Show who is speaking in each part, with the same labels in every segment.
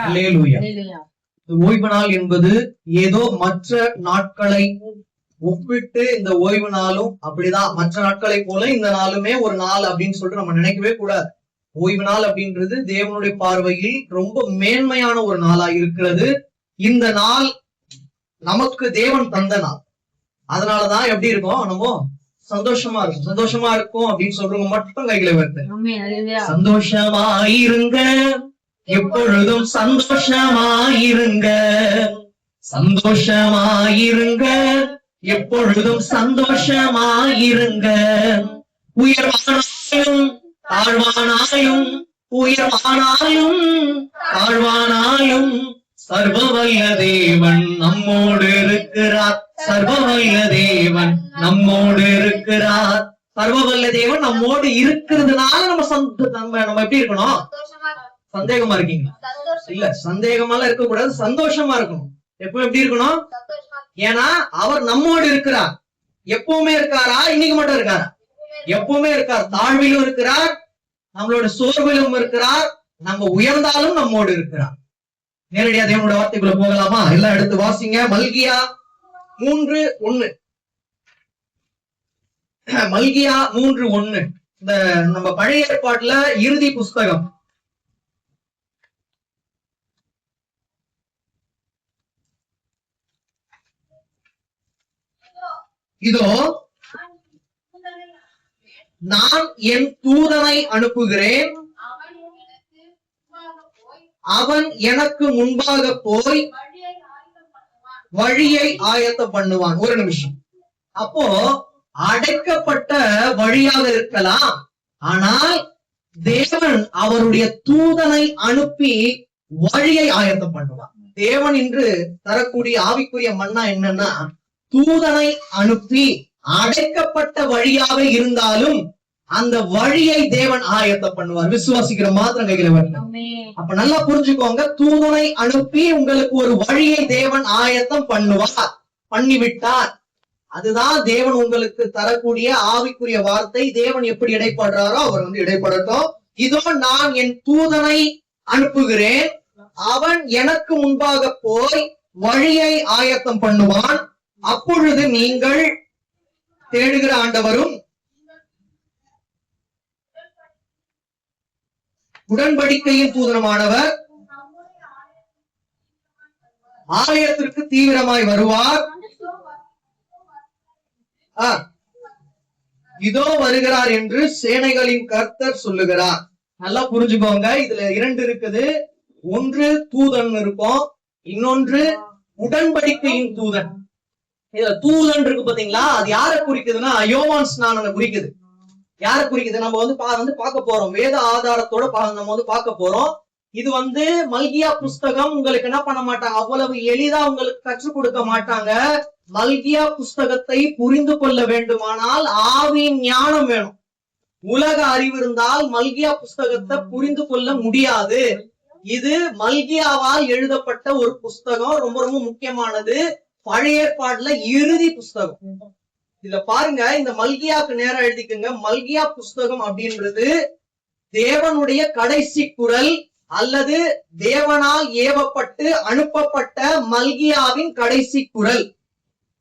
Speaker 1: அல்லேலூயா. ஓய்வு நாள் என்பது ஏதோ மற்ற நாட்களை ஒப்பிட்டு இந்த ஓய்வு நாளும் அப்படிதான் மற்ற நாட்களை போல இந்த நாளுமே ஒரு நாள் அப்படின்னு சொல்லிட்டு நம்ம நினைக்கவே கூடாது. ஓய்வு நாள் அப்படின்றது தேவனுடைய பார்வையில் ரொம்ப மேன்மையான ஒரு நாளா இருக்கிறது. இந்த நாள் நமக்கு தேவன் தந்த நாள். அதனாலதான் எப்படி இருக்கும், நம்ம சந்தோஷமா இருக்கும். சந்தோஷமா இருக்கும் அப்படின்னு சொல்றவங்க மட்டும் கைகளை வருது. சந்தோஷமாயிருங்க, எப்பொழுதும் சந்தோஷமாயிருங்க, சந்தோஷமாயிருங்க, எப்பொழுதும் சந்தோஷமாயிருங்க. உயர்வானாலும் தாழ்வானாலும், உயர்வானாலும் தாழ்வானாலும் சர்வவல்ல தேவன் நம்மோடு இருக்கிறார். சர்வவல்ல தேவன் நம்மோடு இருக்கிறார். சர்வவல்ல தேவன் நம்மோடு இருக்கிறதுனால நம்ம எப்படி இருக்கணும்? சந்தேகமா இருக்கீங்களா? இல்ல, சந்தேகமாலாம் இருக்க கூடாது, சந்தோஷமா இருக்கணும். எப்ப எப்படி இருக்கணும்? ஏன்னா அவர் நம்மோடு இருக்கிறார். எப்பவுமே இருக்காரா? இன்னைக்கு மட்டும் இருக்காரா? எப்பவுமே இருக்கார். தாழ்விலும் இருக்கிறார், நம்மளோட சோர்விலும் இருக்கிறார், நம்ம உயர்ந்தாலும் நம்மோடு இருக்கிறார். நேரடியா தேவனோட வார்த்தைக்குள்ள போகலாமா? எல்லாம் எடுத்து வாசிங்க. மல்கியா 3:1. மல்கியா 3:1 இந்த நம்ம பழைய ஏற்பாட்டுல இறுதி புஸ்தகம். இதோ நான் என் தூதனை அனுப்புகிறேன், அவன் எனக்கு முன்பாக போய் வழியை ஆயத்தம் பண்ணுவான். ஒரு நிமிஷம். அப்போ அடைக்கப்பட்ட வழியாக இருக்கலாம், ஆனால் தேவன் அவருடைய தூதனை அனுப்பி வழியை ஆயத்தம் பண்ணுவான். தேவன் இன்று தரக்கூடிய ஆவிக்குரிய மன்னா என்னன்னா, தூதனை அனுப்பி அடைக்கப்பட்ட வழியாக இருந்தாலும் அந்த வழியை தேவன் ஆயத்தம் பண்ணுவார். விசுவாசிக்கிற மாத்திரம் கைகளை வரணும். அப்ப நல்லா புரிஞ்சுக்கோங்க, தூதனை அனுப்பி உங்களுக்கு ஒரு வழியை தேவன் ஆயத்தம் பண்ணுவார், பண்ணிவிட்டார். அதுதான் தேவன் உங்களுக்கு தரக்கூடிய ஆவிக்குரிய வார்த்தை. தேவன் எப்படி இடைப்படுறாரோ அவர் இடைப்படட்டும். இதோ நான் என் தூதனை அனுப்புகிறேன், அவன் எனக்கு முன்பாக போய் வழியை ஆயத்தம் பண்ணுவான். அப்பொழுது நீங்கள் தேடுகிற ஆண்டவரும் உடன்படிக்கையின் தூதனமானவர் ஆலயத்திற்கு தீவிரமாய் வருவார். இதோ வருகிறார் என்று சேனைகளின் கர்த்தர் சொல்லுகிறார். நல்லா புரிஞ்சுக்கோங்க, இதுல 2 இருக்குது. ஒன்று தூதன் இருக்கும், இன்னொன்று உடன்படிக்கையின் தூதன். இதுல தூதன் இருக்கு பாத்தீங்களா, அது யாரை குறிக்குதுன்னா யோவான் ஸ்நானனை குறிக்குது. யாரை குறிக்குது? நம்ம பார்க்க போறோம். வேத ஆதாரத்தோட நம்ம பார்க்க போறோம். இது மல்கியா புஸ்தகம் உங்களுக்கு என்ன பண்ண மாட்டாங்க, அவ்வளவு எளிதா உங்களுக்கு கற்றுக் கொடுக்க மாட்டாங்க. மல்கியா புஸ்தகத்தை புரிந்து கொள்ள வேண்டுமானால் ஆவியின் ஞானம் வேணும். உலக அறிவு இருந்தால் மல்கியா புஸ்தகத்தை புரிந்து கொள்ள முடியாது. இது மல்கியாவால் எழுதப்பட்ட ஒரு புஸ்தகம், ரொம்ப ரொம்ப முக்கியமானது. பழைய ஏற்பாடுல இறுதி புஸ்தகம். இதுல பாருங்க, இந்த மல்கியாக்கு நேரம் எழுதிக்குங்க. மல்கியா புஸ்தகம் அப்படின்றது தேவனுடைய கடைசி குரல் அல்லது தேவனால் ஏவப்பட்டு அனுப்பப்பட்ட மல்கியாவின் கடைசி குரல்.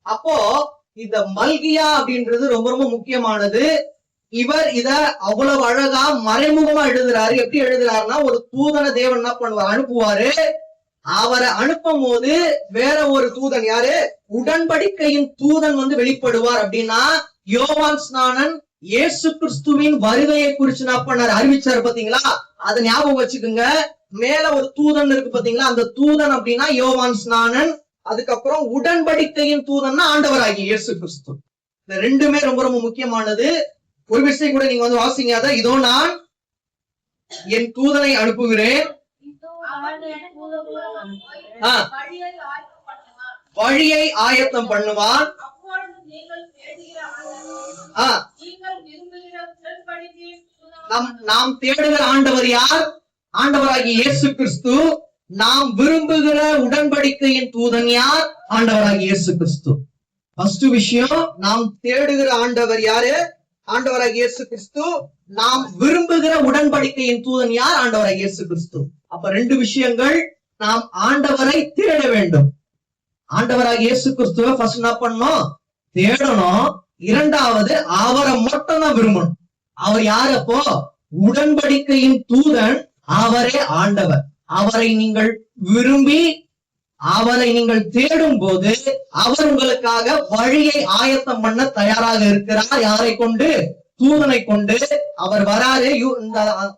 Speaker 1: அப்போ இந்த மல்கியா அப்படின்றது ரொம்ப ரொம்ப முக்கியமானது. இவர் இத அவ்வளவு அழகா மறைமுகமா எழுதுறாரு. எப்படி எழுதுறாருன்னா, ஒரு தூதனை தேவன் என்ன பண்ணுவார், அனுப்புவாரு. அவரை அனுப்பும் போது வேற ஒரு தூதன், யாரு? உடன்படிக்கையின் தூதன் வெளிப்படுவார். அப்படின்னா யோவான் ஸ்நானன் இயேசு கிறிஸ்துவின் வருகையை குறிச்சு என்ன பண்ணாரு, அறிவிச்சாரு. பாத்தீங்களா? அதை ஞாபகம் வச்சுக்கோங்க. மேல ஒரு தூதன் இருக்கு பாத்தீங்களா, அந்த தூதன் அப்படின்னா யோவான் ஸ்நானன். அதுக்கப்புறம் உடன்படிக்கையின் தூதன்னா ஆண்டவராகிய இயேசு கிறிஸ்து. இந்த 2மே ரொம்ப ரொம்ப முக்கியமானது. ஒரு விஷயம் கூட நீங்க வாசிங்க. அத இதோ நான் என் தூதனை அனுப்புகிறேன், வழியை ஆயத்தம் பண்ணுவான். நாம் தேடுகிற ஆண்டவர் யார்? ஆண்டவராகிய இயேசு கிறிஸ்து. நாம் விரும்புகிற உடன்படிக்கையின் தூதன் யார்? ஆண்டவராகிய இயேசு கிறிஸ்து. ஃபர்ஸ்ட் விஷயம், நாம் தேடுகிற ஆண்டவர் யாரு? ஆண்டவராகிய இயேசு கிறிஸ்து. நாம் விரும்புகிற உடன்படிக்கையின் தூதன் யார்? ஆண்டவராகிய இயேசு கிறிஸ்து. அப்ப 2 விஷயங்கள். நாம் ஆண்டவரை தேட வேண்டும். ஆண்டவராக இயேசு கிறிஸ்துவ ஃபர்ஸ்ட் என்ன பண்ணணும்? தேடணும். இரண்டாவது அவரை மட்டும் தான் விரும்பணும். அவர் யாரு? அப்போ உடன்படிக்கையின் தூதன், அவரே ஆண்டவர். அவரை நீங்கள் விரும்பி அவரை நீங்கள் தேடும் போது அவர் உங்களுக்காக வழியை ஆயத்தம் பண்ண தயாராக இருக்கிறார். யாரை கொண்டு? தூதனை கொண்டு. அவர் வராரு.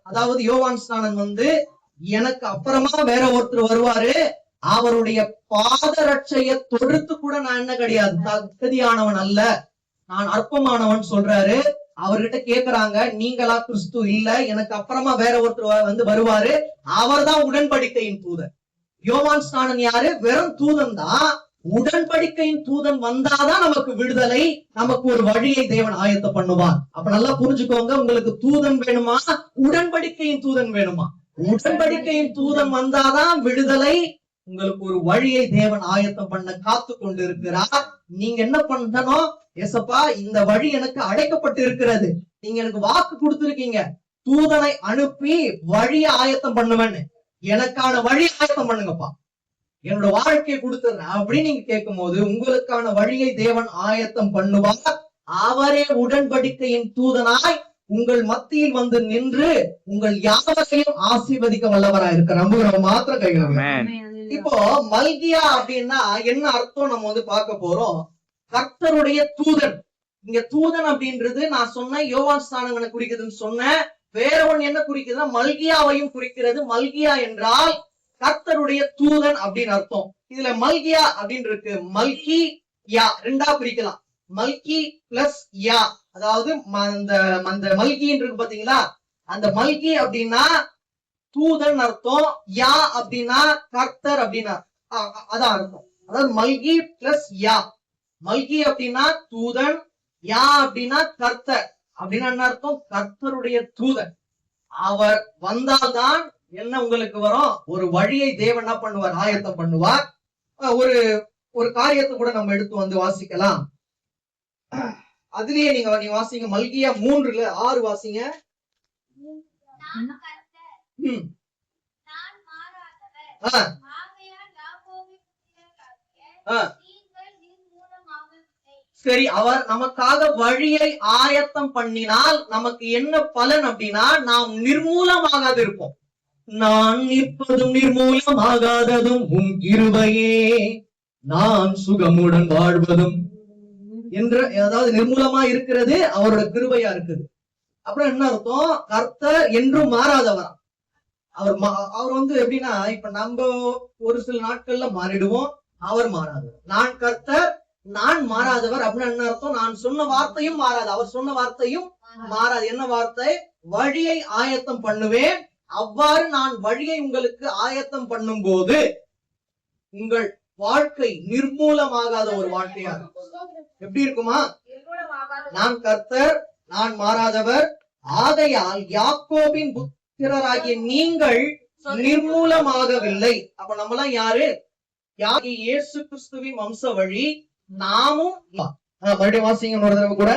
Speaker 1: அதாவது யோவான் ஸ்நானன் எனக்கு அப்புறமா வேற ஒருத்தர் வருவாரு, அவருடைய பாதரட்சைய தொடுத்து கூட நான் என்ன கிடையாது, தகுதியானவன் அல்ல, நான் அற்பமானவன் சொல்றாரு. அவர்கிட்ட கேக்குறாங்க, நீங்களா கிறிஸ்து? இல்ல, எனக்கு அப்புறமா வேற ஒருத்தர் வருவாரு, அவர் தான் உடன்படிக்கையின் தூதன். யோவான் ஸ்நானன் யாரு? வெறும் தூதன் தான். உடன்படிக்கையின் தூதன் வந்தாதான் நமக்கு விடுதலை, நமக்கு ஒரு வழியை தேவன் ஆயத்தம் பண்ணுவார். அப்ப நல்லா புரிஞ்சுக்கோங்க, உங்களுக்கு தூதன் வேணுமா, உடன்படிக்கையின் தூதன் வேணுமா? உடன்படிக்கையின் தூதன் வந்தாதான் விடுதலை, உங்களுக்கு ஒரு வழியை தேவன் ஆயத்தம் பண்ண காத்து கொண்டு இருக்கிறார். நீங்க என்ன பண்ணணும்? ஏசப்பா, இந்த வழி எனக்கு அடைக்கப்பட்டு இருக்கிறது, நீங்க எனக்கு வாக்கு கொடுத்திருக்கீங்க, தூதனை அனுப்பி வழியை ஆயத்தம் பண்ணுவேன்னு, எனக்கான வழி ஆயத்தம் பண்ணுங்கப்பா, என்னோட வாழ்க்கையை கொடுத்துறேன் அப்படின்னு நீங்க கேட்கும் போது உங்களுக்கான வழியை தேவன் ஆயத்தம் பண்ணுவார். அவரே உடன்படிக்கையின் தூதனாய் உங்கள் மத்தியில் நின்று உங்கள் யாவரையும் ஆசீர்வதிக்க வல்லவரா இருக்க நம்புகிற மாத்திரம் கைகள். இப்போ மல்கியா அப்படின்னா என்ன அர்த்தம் நம்ம பார்க்க போறோம். கர்த்தருடைய தூதன். இங்க தூதன் அப்படின்றது நான் சொன்ன யோவான் ஸ்நானனை குறிக்குதுன்னு சொன்னேன். வேற ஒண்ணு என்ன குறிக்குதுன்னா மல்கியாவையும் குறிக்கிறது. மல்கியா என்றால் கர்த்தருடைய தூதன் அப்படின்னு அர்த்தம். இதுல மல்கியா அப்படின்னு இருக்கு, மல்கி யா ரெண்டா பிரிக்கலாம். மல்கி பிளஸ் யா, அதாவது அந்த மல்கின்னு இருக்கு பாத்தீங்களா, அந்த மல்கி அப்படின்னா தூதன் அர்த்தம், யா அப்படின்னா கர்த்தர் அப்படின்னா அதான் அர்த்தம். அதாவது மல்கி பிளஸ் யா. மல்கி அப்படின்னா தூதன், யா அப்படின்னா கர்த்தர் அப்படின்னு என்ன அர்த்தம்? கர்த்தருடைய தூதன். அவர் வந்தால்தான் என்ன உங்களுக்கு வரும்? ஒரு வழியை தேவன் என்ன பண்ணுவார்? ஆயத்தம் பண்ணுவார். ஒரு காரியத்தை கூட நம்ம எடுத்து வாசிக்கலாம். அதுலயே நீங்க வாசிங்க, மல்கியா 3:6 வாசிங்க. சரி, அவர் நமக்காக வழியை ஆயத்தம் பண்ணினால் நமக்கு என்ன பலன் அப்படின்னா, நாம் நிர்மூலமாகாது இருப்போம். நான் நிற்பதும் நிர்மூலமாகாததும் உன் கிருபையே, நான் சுகமுடன் வாழ்வதும் என்ற, அதாவது நிர்மூலமா இருக்கிறது அவரோட கிருபையா இருக்குது. அப்புறம் என்ன அர்த்தம்? கர்த்தர் என்றும் மாறாதவர். அவர் எப்படின்னா, இப்ப நம்ம ஒரு சில நாட்கள்ல மாறிடுவோம், அவர் மாறாதவர். நான் கர்த்தர், நான் மாறாதவர் அப்படின்னு என்ன அர்த்தம்? நான் சொன்ன வார்த்தையும் மாறாது, அவர் சொன்ன வார்த்தையும் மாறாது. என்ன வார்த்தை? வழியை ஆயத்தம் பண்ணுவேன். அவ்வாறு நான் வழியை உங்களுக்கு ஆயத்தம் பண்ணும் போது உங்கள் வாழ்க்கை நிர்மூலமாகாத ஒரு வாழ்க்கையா எப்படி இருக்குமா? நான் கர்த்தர், நான் மாறாதவர், ஆகையால் யாக்கோபின் புத்திரராகிய நீங்கள் நிர்மூலமாகவில்லை. அப்ப நம்மலாம் யாரு? இயேசு கிறிஸ்துவின் வம்ச வழி. நாமும் மறுபடியும் வாசிங்க ஒரு தடவை கூட.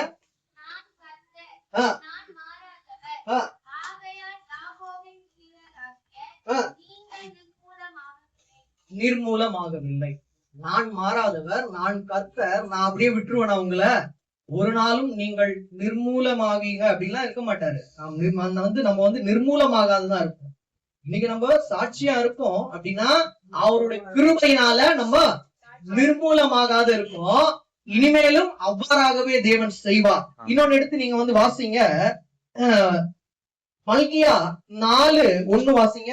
Speaker 1: நிர்மூலமாகவில்லை. நான் மாறாதவர், நான் கர்த்தர், நான் அப்படியே விட்டுருவேன் உங்களை, ஒரு நாளும் நீங்கள் நிர்மூலமாவீங்க அப்படின்லாம் இருக்க மாட்டாரு. நம்ம நிர்மூலமாகாதுதான் இருக்கும். இன்னைக்கு நம்ம சாட்சியா இருக்கோம் அப்படின்னா அவருடைய கிருபையினால நம்ம நிர்மூலமாகாத இருக்கும். இனிமேலும் அவ்வாறாகவே தேவன் செய்வார். இன்னொன்னு எடுத்து நீங்க வாசிங்க, மல்கியா 4:1 வாசிங்க.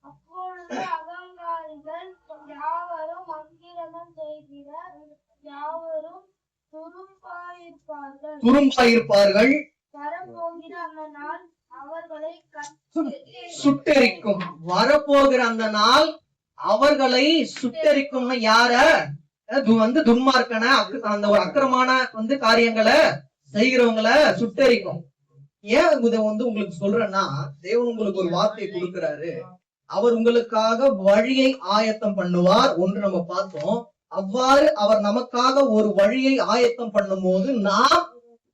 Speaker 2: அப்பொழுது அகங்காரிகள் யாவரும் மந்திரமம் செய்கிற யாவரும்
Speaker 1: துரும்பாயிருப்பார்கள்.
Speaker 2: வரப்போகிற அந்த நாள் அவர்களை
Speaker 1: சுட்டெரிக்கும். வரப்போகிற அந்த நாள் அவர்களை சுட்டெரிக்கும். யார? துன்மார்க்கன, அந்த ஒரு அக்கிரமான காரியங்களை செய்கிறவங்களை சுட்டெரிக்கும். ஏன் இதை உங்களுக்கு சொல்றேன்னா, தேவன் உங்களுக்கு ஒரு வார்த்தையை கொடுக்கிறாரு. அவர் உங்களுக்காக வழியை ஆயத்தம் பண்ணுவார் ஒன்று நம்ம பார்த்தோம். அவ்வாறு அவர் நமக்காக ஒரு வழியை ஆயத்தம் பண்ணும் போது நாம்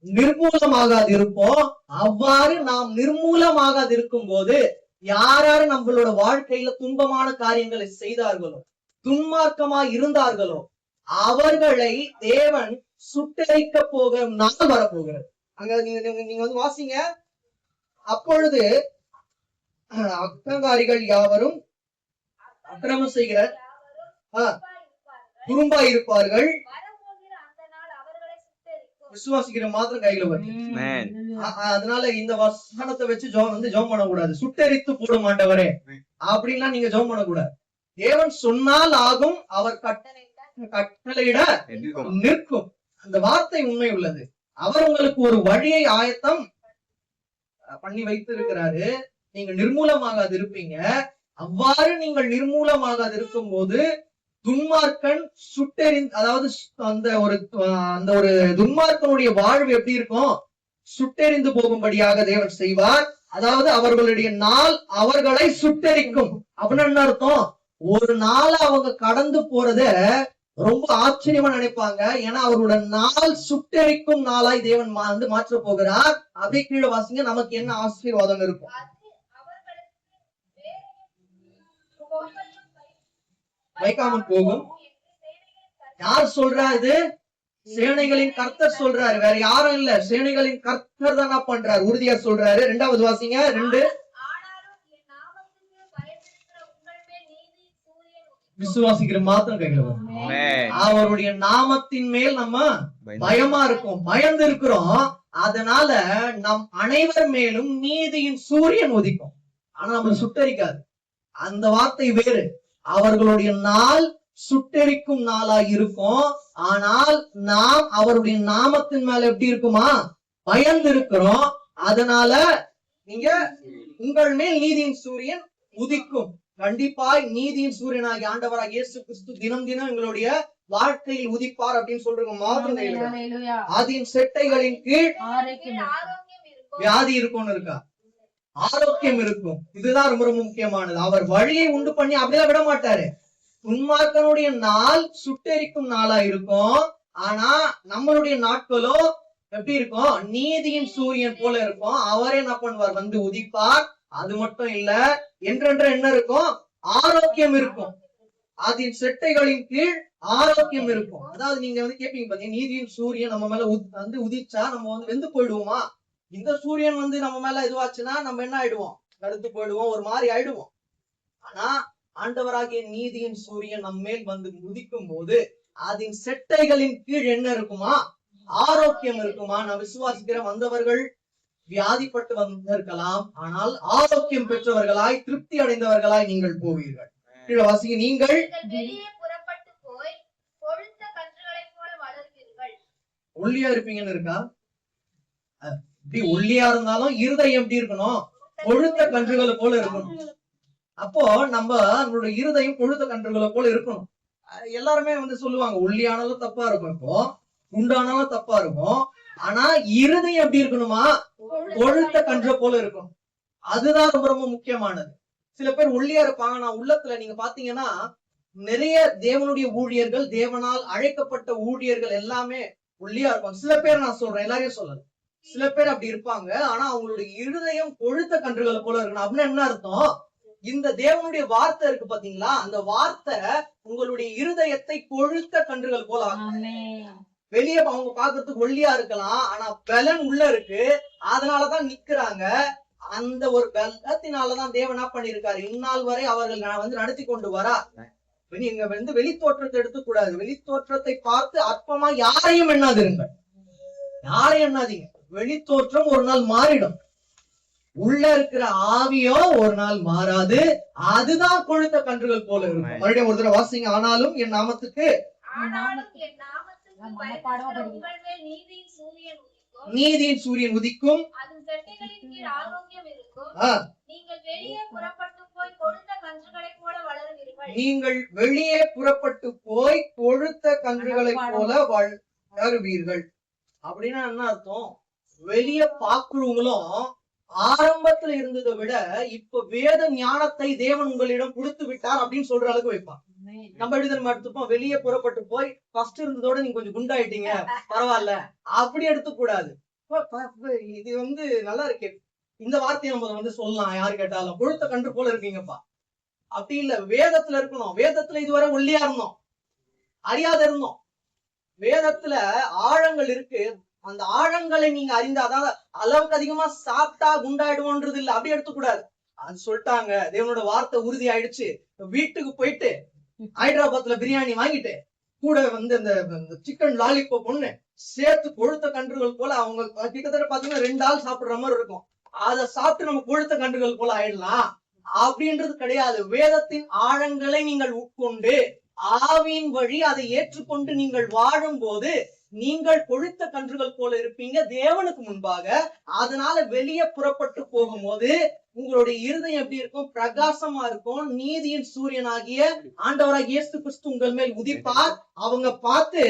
Speaker 1: நிர்மூலமாகாது இருப்போம். அவ்வாறு நாம் நிர்மூலமாகாது இருக்கும் போது யார் நம்மளோட வாழ்க்கையில துன்பமான காரியங்களை செய்தார்களோ, துன்மார்க்கமா இருந்தார்களோ, அவர்களை தேவன் சுட்டரிக்க போக நாள் வரப்போகிறது. அங்க நீங்க வந்து வாசிங்க. அப்பொழுது அக்கங்காரிகள் யாவரும் அக்கிரமம் செய்கிற குறும்பா இருப்பார்கள். விசுவாசிக்கிற மாத்திரம் கையில வரும். அதனால இந்த வசனத்தை வச்சு ஜெபம் பண்ணக்கூடாது. சுட்டரித்து போடும் ஆண்டவரே அப்படின்லாம் நீங்க ஜெபம் பண்ணக்கூடாது. தேவன் சொன்னால் ஆகும், அவர் கட்டளையிட நிற்கும். அந்த வார்த்தை உண்மை உள்ளது. அவர் உங்களுக்கு ஒரு வழியை ஆயத்தம் பண்ணி வைத்திருக்கிறாரு. நீங்க நிர்மூலமாகாது இருப்பீங்க. அவ்வாறு நீங்கள் நிர்மூலமாகாது இருக்கும் போது துன்மார்க்கன் அதாவது அந்த ஒரு துன்மார்க்கனுடைய வாழ்வு எப்படி இருக்கும்? சுட்டெரிந்து போகும்படியாக தேவன் செய்வார். அதாவது அவர்களுடைய நாள் அவர்களை சுட்டெரிக்கும். அப்படின்னு என்ன அர்த்தம்? ஒரு நாள் அவங்க கடந்து போறத ரொம்ப ஆச்சரியமா நினைப்பாங்க. ஏன்னா அவரோட நாள் சுட்டெரிக்கும் நாளாய் தேவன் வந்து மாற்ற போகிறார். அப்படியே கீழே வாசிங்க, நமக்கு என்ன ஆசீர்வாதம் இருக்கும்? வைக்காமல் போகும். யார் சொல்றா? இது சேனைகளின் கர்த்தர் சொல்றாரு, வேற யாரும் இல்ல. சேனைகளின் கர்த்தர் தான் பண்றாரு, உறுதியா சொல்றாரு. 2வது வாசிங்க. 2 விசுவாசிக்கிற மாத்திரம் கைகள். அவருடைய நாமத்தின் மேல் நம்ம பயமா இருக்கும், பயந்து இருக்கிறோம். அதனால நம் அனைவர் மேலும் நீதியின் சூரியன் உதிக்கும். ஆனா நம்மள சுட்டரிக்காது. அந்த வார்த்தை வேறு. அவர்களுடைய நாள் சுட்டெரிக்கும் நாளாய் இருக்கும். ஆனால் நாம் அவருடைய நாமத்தின் மேல எப்படி இருக்குமா? பயந்து இருக்கிறோம். அதனால நீங்க உங்கள் மேல் நீதியின் சூரியன் உதிக்கும். கண்டிப்பாய் நீதியின் சூரியனாகி ஆண்டவராக இயேசு கிறிஸ்து தினம் தினம் எங்களுடைய வாழ்க்கையில் உதிப்பார் அப்படின்னு சொல்றோம். மாத்திரம் ஆதியின் செட்டைகளின் கீழ் வியாதி இருக்கும்னு இருக்கா? ஆரோக்கியம் இருக்கும். இதுதான் ரொம்ப ரொம்ப முக்கியமானது. அவர் வழியை உண்டு பண்ணி அப்படிலாம் விட மாட்டாரு. துன்மார்க்கனுடைய நாள் சுட்டெரிக்கும் நாளா இருக்கும். ஆனா நம்மளுடைய நாட்களோ எப்படி இருக்கும்? நீதியின் சூரியன் போல இருக்கும். அவரே என்ன பண்ணுவார்? வந்து உதிப்பார். அது மட்டும் இல்ல, என்றென்ற என்ன இருக்கும்? ஆரோக்கியம் இருக்கும். அதன் செட்டைகளின் கீழ் ஆரோக்கியம் இருக்கும். அதாவது நீங்க வந்து கேட்பீங்க பாத்தீங்க, நீதியின் சூரியன் நம்ம மேல வந்து உதிச்சா நம்ம வந்து வெந்து போயிடுவோமா? இந்த சூரியன் வந்து நம்ம மேல இதுவாச்சுன்னா நம்ம என்ன ஆயிடுவோம்? கருத்து போயிடுவோம், ஒரு மாதிரி ஆயிடுவோம். ஆனா ஆண்டவராகிய நீதியின் சூரியன் நம்ம மேல் வந்து உதிக்கும் போது அதன் செட்டைகளின் கீழ் என்ன இருக்குமா? ஆரோக்கியம் இருக்குமா? நான் விசுவாசிக்கிற வந்தவர்கள் வியாதிப்பட்டு வந்திருக்கலாம், ஆனால் ஆரோக்கியம் பெற்றவர்களாய் திருப்தி அடைந்தவர்களாய் நீங்கள் போவீர்கள். கீழே வாசிங்க. நீங்கள்
Speaker 2: புறப்பட்டு போய் கொழுத்த கன்றுகளைப் போல வளர்வீர்கள்.
Speaker 1: ஒல்லியா இருப்பீங்கன்னு இருக்கா? இப்படி ஒல்லியா இருந்தாலும் இருதயம் எப்படி இருக்கணும்? கொழுத்த கன்றுகளை போல இருக்கணும். அப்போ நம்மளோட இருதயம் கொழுத்த கன்றுகளை போல இருக்கணும். எல்லாருமே வந்து சொல்லுவாங்க ஒல்லியானாலும் தப்பா இருக்கும், இப்போ குண்டானாலும் தப்பா இருக்கும். ஆனா இருதயம் எப்படி இருக்கணுமா? கொழுத்த கன்ற போல இருக்கணும். அதுதான் ரொம்ப ரொம்ப முக்கியமானது. சில பேர் ஒல்லியா இருப்பாங்க. நான் உள்ளத்துல நீங்க பாத்தீங்கன்னா நிறைய தேவனுடைய ஊழியர்கள், தேவனால் அழைக்கப்பட்ட ஊழியர்கள் எல்லாமே ஒல்லியா இருப்பாங்க. சில பேர் நான் சொல்றேன், எல்லாரையும் சொல்லல. சில பேர் அப்படி இருப்பாங்க. ஆனா அவங்களுடைய இருதயம் கொழுத்த கன்றுகளை போல இருக்கணும். அப்படின்னு என்ன அர்த்தம்? இந்த தேவனுடைய வார்த்தை இருக்கு பாத்தீங்களா, அந்த வார்த்தை உங்களுடைய இருதயத்தை கொழுத்த கன்றுகள் போல ஆகும். வெளியே அவங்க பாக்குறதுக்கு ஒல்லியா இருக்கலாம், ஆனா பலன் உள்ள இருக்கு. அதனாலதான் நிக்கிறாங்க. அந்த ஒரு பலத்தினாலதான் தேவன் என்ன பண்ணிருக்காரு, இந்நாள் வரை அவர்கள் வந்து நடத்தி கொண்டு வரா. நீங்க வந்து வெளி தோற்றத்தை எடுத்துக்கூடாது. வெளி தோற்றத்தை பார்த்து அற்பமா யாரையும் எண்ணாதிருங்க. யாரையும் எண்ணாதீங்க. வெளி தோற்றம் ஒரு நாள் மாறிடும். உள்ள இருக்கிற ஆவியோ ஒரு நாள் மாறாது. அதுதான் கொழுத்த கன்றுகள் போல இருக்கும். மறுபடியும் ஒரு தடவை வாசிங்க. ஆனாலும் என் நாமத்துக்கு நீதியின் சூரியன் உதிக்கும். நீங்கள் வெளியே புறப்பட்டு போய் கொழுத்த கன்றுகளை போல வளருவீர்கள். அப்படின்னா என்ன அர்த்தம்? வெளியே பாக்குறவங்களும் ஆரம்பத்துல இருந்ததை விட இப்ப வேத ஞானத்தை தேவன் உங்களிடம் கொடுத்து விட்டார் அப்படின்னு சொல்ற அளவுக்கு வைப்பான். நம்ம எழுதணும் எடுத்துப்போம். வெளியே புறப்பட்டு போய் ஃபர்ஸ்ட் இருந்ததோட நீங்க கொஞ்சம் குண்டாயிட்டீங்க, பரவாயில்ல, அப்படி எடுத்துக்க கூடாது. இது வந்து நல்லா இருக்கு. இந்த வார்த்தையை நம்ம சொல்லலாம். யாரு கேட்டாலும் கொழுத்த கன்று போல இருக்கீங்கப்பா. அப்படி இல்ல, வேதத்துல இருக்கணும். வேதத்துல இதுவரை ஒல்லியா இருந்தோம், அறியாத இருந்தோம். வேதத்துல ஆழங்கள் இருக்கு. அந்த ஆழங்களை நீங்க அறிந்தாதான் அளவுக்கு அதிகமா சாப்பிட்டா குண்டாயிடுவோன்றது இல்ல, அப்படி எடுத்துக்கூடாது. அது சொல்லிட்டாங்க, தேவனோட வார்த்தை உறுதி ஆயிடுச்சு. வீட்டுக்கு போயிட்டு ஹைதராபாத்ல பிரியாணி வாங்கிட்டு கூட அந்த சிக்கன் லாலிபாப் ஒண்ணு சேர்த்து கொழுத்த கன்றுகள் போல அவங்க கிட்டத்தட்ட பாத்தீங்கன்னா 2 ஆள் சாப்பிடுற மாதிரி இருக்கும். அதை சாப்பிட்டு நம்ம கொழுத்த கன்றுகள் போல ஆயிடலாம் அப்படின்றது கிடையாது. வேதத்தின் ஆழங்களை நீங்கள் உட்கொண்டு ஆவியின் வழி அதை ஏற்றுக்கொண்டு நீங்கள் வாழும் போது நீங்கள் கொழுத்த கன்றுகள் போல இருப்பீங்க தேவனுக்கு முன்பாக. அதனால வெளியே புறப்பட்டு போகும்போது உங்களுடைய இருதயம் எப்படி இருக்கும்? பிரகாசமா இருக்கும். நீதியின் சூரியனாகிய ஆண்டவராகிய இயேசு கிறிஸ்து உங்கள் மேல் உதிப்பார். அவங்க பார்த்து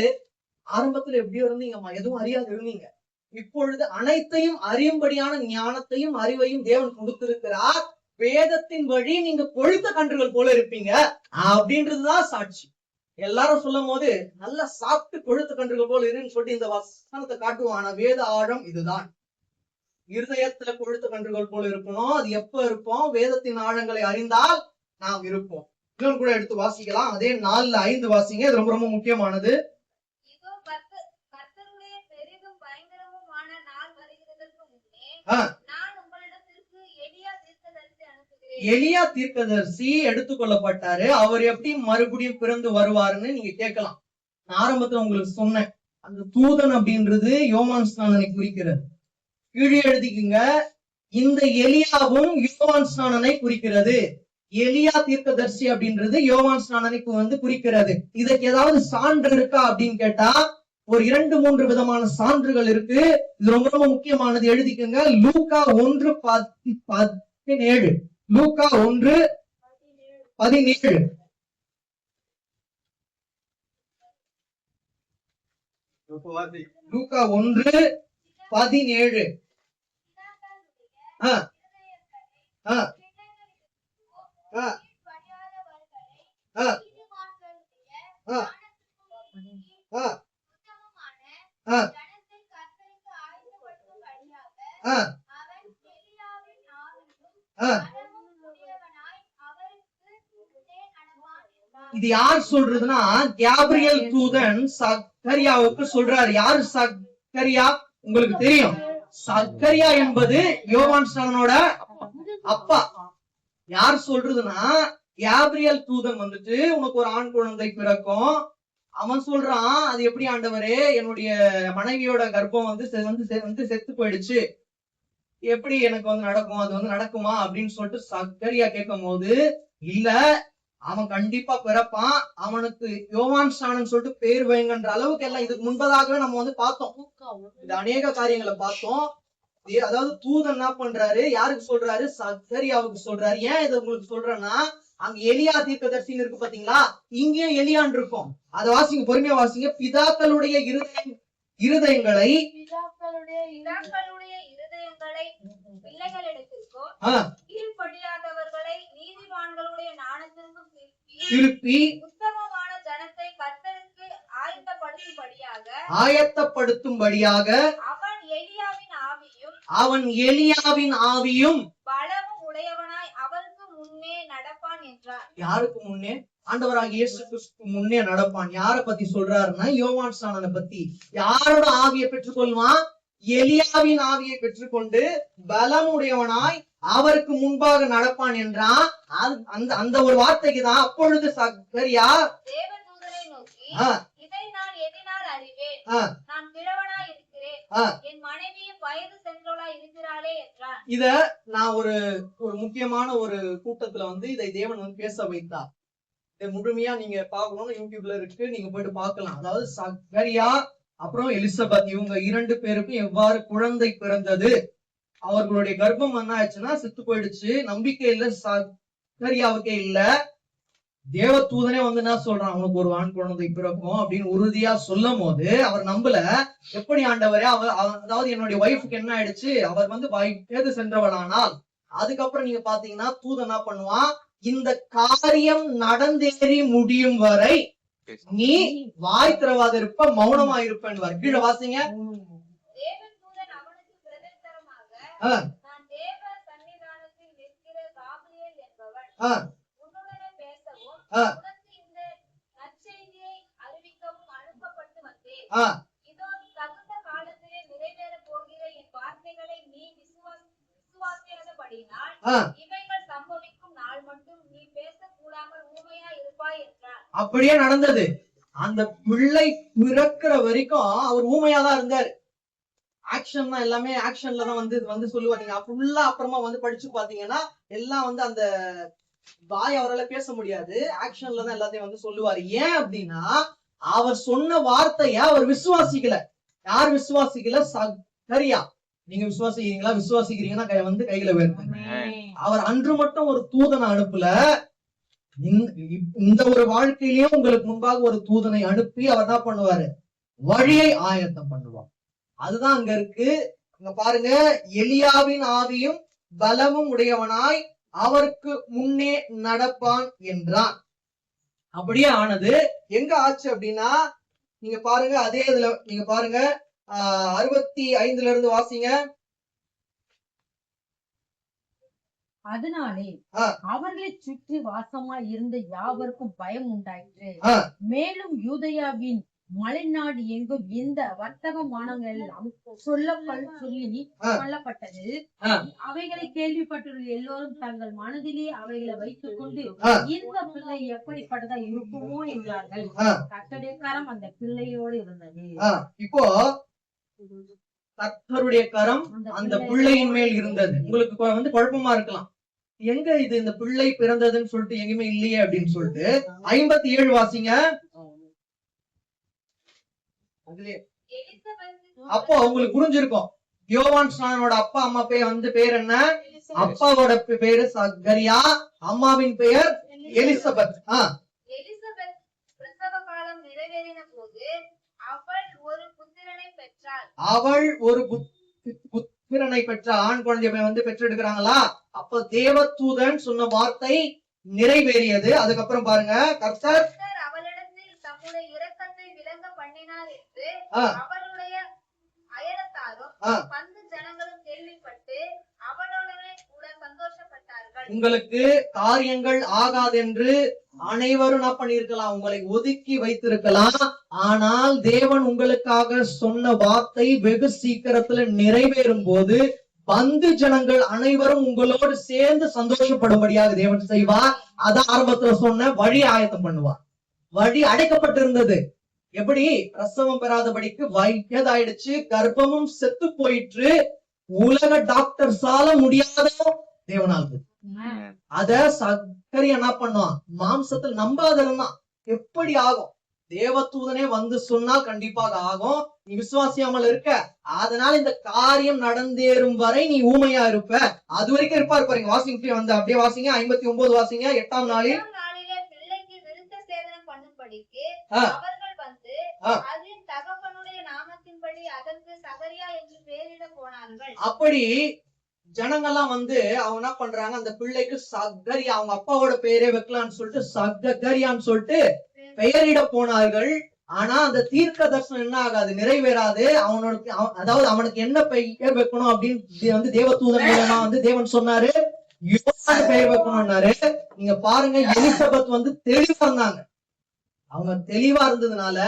Speaker 1: ஆரம்பத்துல எப்படியோ இருந்தீங்கம்மா, எதுவும் அறியாது இருந்தீங்க, இப்பொழுது அனைத்தையும் அறியும்படியான ஞானத்தையும் அறிவையும் தேவன் கொடுத்திருக்கிறார். வேதத்தின் வழி நீங்க கொழுத்த கன்றுகள் போல இருப்பீங்க அப்படின்றதுதான் சாட்சி. எல்லாரும் சொல்லும் போது நல்லா சாப்பிட்டு கொழுத்த கன்றுகள் போல இருன்னு சொல்லிட்டு இந்த வசனத்தை காட்டுவான். ஆனா வேத ஆழம் இதுதான். இருதயத்துல கொழுத்த கன்றுகள் போல இருக்கணும். அது எப்ப இருப்போம்? வேதத்தின் ஆழங்களை அறிந்தால் நாம் இருப்போம். இன்னொன்று கூட எடுத்து வாசிக்கலாம். அதே 4:5 வாசிங்க. இது ரொம்ப ரொம்ப முக்கியமானது.
Speaker 2: இதோ கர்த்தருடைய பெரிதும் பயங்கரமுமான நாள் வருகிறதற்கு முன்னே நான் உங்களிடத்திற்கு எலியா தீர்க்கதரிசி அனுப்புகிறேன்.
Speaker 1: எலியா தீர்க்கதரிசி எடுத்துக்கொள்ளப்பட்டாரு. அவர் எப்படி மறுபடியும் பிறந்து வருவாருன்னு நீங்க கேட்கலாம். நான் ஆரம்பத்துல உங்களுக்கு சொன்னேன், அந்த தூதன் அப்படின்றது யோவான் ஸ்நானனை குறிக்கிறது. கீழே எழுதிக்குங்க, இந்த எலியாவும் யோவான் ஸ்நானனை குறிக்கிறது. எலியா தீர்க்கதரிசி அப்படின்றது யோவான் ஸ்நானனை குறிக்கிறது. இதற்கு ஏதாவது சான்று இருக்கா அப்படின்னு கேட்டா ஒரு 2-3 விதமான சான்றுகள் இருக்கு. இது ரொம்ப ரொம்ப முக்கியமானது. எழுதிக்குங்க. லூக்கா 1:17. லூக்கா 1:17. லூக்கா 1:17. இது யார் சொல்றதுன்னா கேப்ரியல் தூதன் சக்கரியாவுக்கு சொல்றாரு. யாரு சக்கரியா? உங்களுக்கு தெரியும். சக்கரியா என்பது யோவான் ஸ்நானனோட அப்பா. யார் சொல்றதுன்னா கேப்ரியல் தூதன் உனக்கு ஒரு ஆண் குழந்தை பிறக்கும். அவன் சொல்றான், அது எப்படி ஆண்டவரே, என்னுடைய மனைவியோட கர்ப்பம் செத்து போயிடுச்சு, எப்படி எனக்கு நடக்கும்? அது நடக்குமா அப்படின்னு சொல்லிட்டு சக்கரியா கேட்கும் போது, இல்ல அவன் கண்டிப்பா பிறப்பான், அவனுக்கு யோவான் ஸ்நானன் சொல்லிட்டு பேர் வைங்கன்ற அளவுக்கு எல்லாம் இதுக்கு முன்பதாகவே நம்ம பார்த்தோம். இது அநேக காரியங்களை பார்த்தோம். அதாவது தூதன் என்ன பண்றாரு? யாருக்கு சொல்றாரு? சக்கரியாவுக்கு சொல்றாரு. ஏன் இதை உங்களுக்கு சொல்றேன்னா, அங்க எலியா தீர்க்கதரிசின்னு இருக்கு பாத்தீங்களா, இங்கேயும் எலியான் இருக்கும். அதை வாசிங்க, பொறுமையா வாசிங்க. பிதாக்களுடைய இருதயங்களை
Speaker 2: பிள்ளைகளிடத்திற்கும் கீழ்ப்படியாதவர்களை நீதிமான்களுடைய ஞானத்திற்கும்
Speaker 1: திருப்பி
Speaker 2: உத்தமமான ஜனத்தை கர்த்தருக்கு ஆயத்தப்படுத்தும்படியாக
Speaker 1: அவன் எலியாவின் ஆவியும்
Speaker 2: பலமும் உடையவனாய் அவருக்கு முன்னே நடப்பான் என்றார்.
Speaker 1: யாருக்கு முன்னே? ஆண்டவராகிய இயேசு கிறிஸ்து முன்னே நடப்பான். யாரை பத்தி சொல்றாருன்னா யோவான் ஸ்நானனை பத்தி. யாரோட ஆவியை பெற்றுக்கொள்வான்? எலியாவின் ஆவியை பெற்றுக்கொண்டு பலமுடையவனாய் அவருக்கு முன்பாக நடப்பான் என்றான். அந்த ஒரு வார்த்தைக்கு தான் அப்பொழுது சக்கரியா
Speaker 2: தேவதூதனை நோக்கி, இதை நான் எதினால் அறிவேன்? நான் கிழவனாய் இருக்கிறேன், என் மனைவியும் வயது சென்றவளாய் இருக்கிறாளே என்றான்.
Speaker 1: இத நான் ஒரு முக்கியமான ஒரு கூட்டத்துல இதை தேவன் பேச வைத்தார். இதை முழுமையா நீங்க பாக்கணும்னு யூடியூப்ல இருக்கு, நீங்க போயிட்டு பார்க்கலாம். அதாவது சக்கரியா அப்புறம் எலிசபெத், இவங்க 2 பேருக்கும் எவ்வாறு குழந்தை பிறந்தது, அவர்களுடைய கர்ப்பம் என்ன ஆச்சுன்னா செத்து போயிடுச்சு. நம்பிக்கை இல்ல சக்கரியாவுக்கே இல்ல. தேவ தூதனே என்ன சொல்றான், அவனுக்கு ஒரு ஆண் குழந்தை பிறக்கும் அப்படின்னு உறுதியா சொல்லும் போது அவர் நம்பல. எப்படி ஆண்டவரே, அதாவது என்னுடைய ஒய்ஃபுக்கு என்ன ஆயிடுச்சு, அவர் வயது சென்றவளானால். அதுக்கப்புறம் நீங்க பாத்தீங்கன்னா தூதன் என்ன பண்ணுவான், இந்த காரியம் நடந்தேறி முடியும் வரை நீ வாய் திறவாத இருப்ப, மௌனமா இருப்பேன். கீழே வாசிங்க.
Speaker 2: தேவதூதன் நான் தேவ சன்னிதானத்தில் நிற்கிற காபிரியேல் என்பவன். உன்னுடனே பேசவும் உனக்கு இந்த நற்செய்தியை அறிவிக்கவும் அனுப்பப்பட்டு வந்தேன். இதோ தகுந்த காலத்திலே நிறைவேறப் போகிற என் வார்த்தைகளை நீ விசுவாசியாதபடியினால் இவைகள் சம்பவிக்கும் நாள் மட்டும் நீ பேசக்கூடாமல் ஊமையா இருப்பாய் என்றார்.
Speaker 1: அப்படியே நடந்தது. அந்த பிள்ளை பிறக்கிற வரைக்கும் அவர் ஊமையாதான் இருந்தாரு. ஆக்ஷன் தான், எல்லாமே ஆக்ஷன்ல தான் வந்து சொல்லுவாங்க. ஃபுல்லா அப்புறமா படிச்சு பாத்தீங்கன்னா எல்லாம் அந்த வாய் அவரால பேச முடியாது. ஆக்ஷன்ல தான் எல்லாத்தையும் சொல்லுவாரு. ஏன் அப்படின்னா அவர் சொன்ன வார்த்தைய அவர் விசுவாசிக்கல. யார் விசுவாசிக்கல? சகரியா. நீங்க விசுவாசிக்கிறீங்களா? விசுவாசிக்கிறீங்கன்னா கையில வேணும். அவர் அன்று மட்டும் ஒரு தூதனை அனுப்பல, இந்த ஒரு வாழ்க்கையிலயும் உங்களுக்கு முன்பாக ஒரு தூதனை அனுப்பி அவர் என்ன பண்ணுவாரு? வழியை ஆயத்தம் பண்ணுவார். அதுதான் அங்க இருக்கு. இங்க பாருங்க, எலியாவின் ஆவியும் பலமும் உடையவனாய் அவருக்கு முன்னே நடப்பான் என்றான். அப்படியே ஆனது. எங்க ஆச்சு அப்படின்னா நீங்க பாருங்க, அதே இதுல நீங்க பாருங்க 65 இருந்து வாசிங்க.
Speaker 3: அதனாலே அவர்களை சுற்றி வாசமாய் இருந்த யாவருக்கும் பயம் உண்டாயிற்று. மேலும் யூதேயாவின் மலைநாடு எங்கும் இந்த வர்த்தகமானங்கள் எல்லாம் சொல்லி கொள்ளப்பட்டது. அவைகளை கேள்விப்பட்டவர்கள் எல்லோரும் தங்கள் மனதிலே அவைகளை வைத்துக் கொண்டு இந்த பிள்ளை எப்படிப்பட்டதா இருக்குமோ என்றார்கள். கர்த்தருடைய கரம் அந்த பிள்ளையோடு இருந்தது.
Speaker 1: இப்போ கர்த்தருடைய கரம் அந்த பிள்ளையின் மேல் இருந்தது. உங்களுக்கு குழப்பமா இருக்கலாம், எங்க இது இந்த பிள்ளை பிறந்ததுன்னு சொல்லிட்டு எங்கேயுமே இல்லையே அப்படின்னு சொல்லிட்டு. 57 வாசிங்க. அப்போ உங்களுக்கு புரிஞ்சிருக்கும், யோவான் ஸ்நானனோட அப்பா அம்மா பேர் என்ன? அப்பாவோட பேரு சகரியா, அம்மாவின் பெயர் எலிசபெத்.
Speaker 2: எலிசபெத் பிரசவ காலம் நிறைவேறின போது அவள் ஒரு புத்திரனை பெற்றாள். ஆண் குழந்தைய பெற்றெடுக்கிறாங்களா? அப்ப தேவதூதன் சொன்ன வார்த்தை நிறைவேறியது. அதுக்கப்புறம் பாருங்க, கர்த்தர் அவளிடத்தில் தம்முடைய இரக்கத்தை விளங்க பண்ணினார் என்று அவளுடைய அயலத்தாரும் 10 ஜனங்களும் கேள்விப்பட்டு அவளுடனே கூட சந்தோஷப்பட்டார்கள்.
Speaker 1: உங்களுக்கு காரியங்கள் ஆகாதென்று அனைவரும் என்ன பண்ணிருக்கலாம்? உங்களை ஒதுக்கி வைத்திருக்கலாம். ஆனால் தேவன் உங்களுக்காக சொன்ன வார்த்தை வெகு சீக்கிரத்துல நிறைவேறும் போது பந்து ஜனங்கள் அனைவரும் உங்களோடு சேர்ந்து சந்தோஷப்படும்படியாக தேவன் செய்வார். அதான் ஆரம்பத்துல சொன்ன வழி ஆயத்தம் பண்ணுவார். வழி அடைக்கப்பட்டிருந்தது. எப்படி? பிரசவம் பெறாதபடிக்கு வயதாயிடுச்சு, கர்ப்பமும் செத்து போயிற்று, உலக டாக்டர்ஸால முடியாத தேவனால். அத சக்கரை என்ன பண்ணுவான்? மாம்சத்தில் நம்பாதவன் எப்படி ஆகும்? தேவதூதனே சொன்னால் கண்டிப்பாக ஆகும். நீ விசுவாசியாமல் இருக்க, அதனால இந்த காரியம் நடந்தேறும் வரை நீ ஊமையா இருப்ப. அது வரைக்கும் இருப்பா இருப்பாருங்க. வாசிங்க அப்படியே வாசிங்க. 59 வாசிங்க. 8ஆம் நாளிலே
Speaker 2: பிள்ளைக்கு விருத்த சேதனம் பண்ணும்படிக்கு அவர்கள் வந்து அதன் தகப்பனுடைய நாமத்தின்படி அதற்கு சகரியா என்று பெயரிட போனார்கள்.
Speaker 1: அப்படி ஜனங்கள்லாம் அவங்க என்ன பண்றாங்க? அந்த பிள்ளைக்கு சகரியா, அவங்க அப்பாவோட பெயரே வைக்கலாம்னு சொல்லிட்டு சகரியான்னு சொல்லிட்டு பெயரிட போனார்கள். ஆனா அந்த தீர்க்க தரிசனம் என்ன ஆகாது? நிறைவேறாது. அதாவது அவனுக்கு என்ன பெயர் வைக்கணும் அப்படின்னு தேவதூதன் மூலமா தேவன் சொன்னாரு, யோவான் பெயர் வைக்கணும்னாரு. நீங்க பாருங்க, எலிசபெத் தெளிவா இருந்தாங்க. அவங்க தெளிவா இருந்ததுனால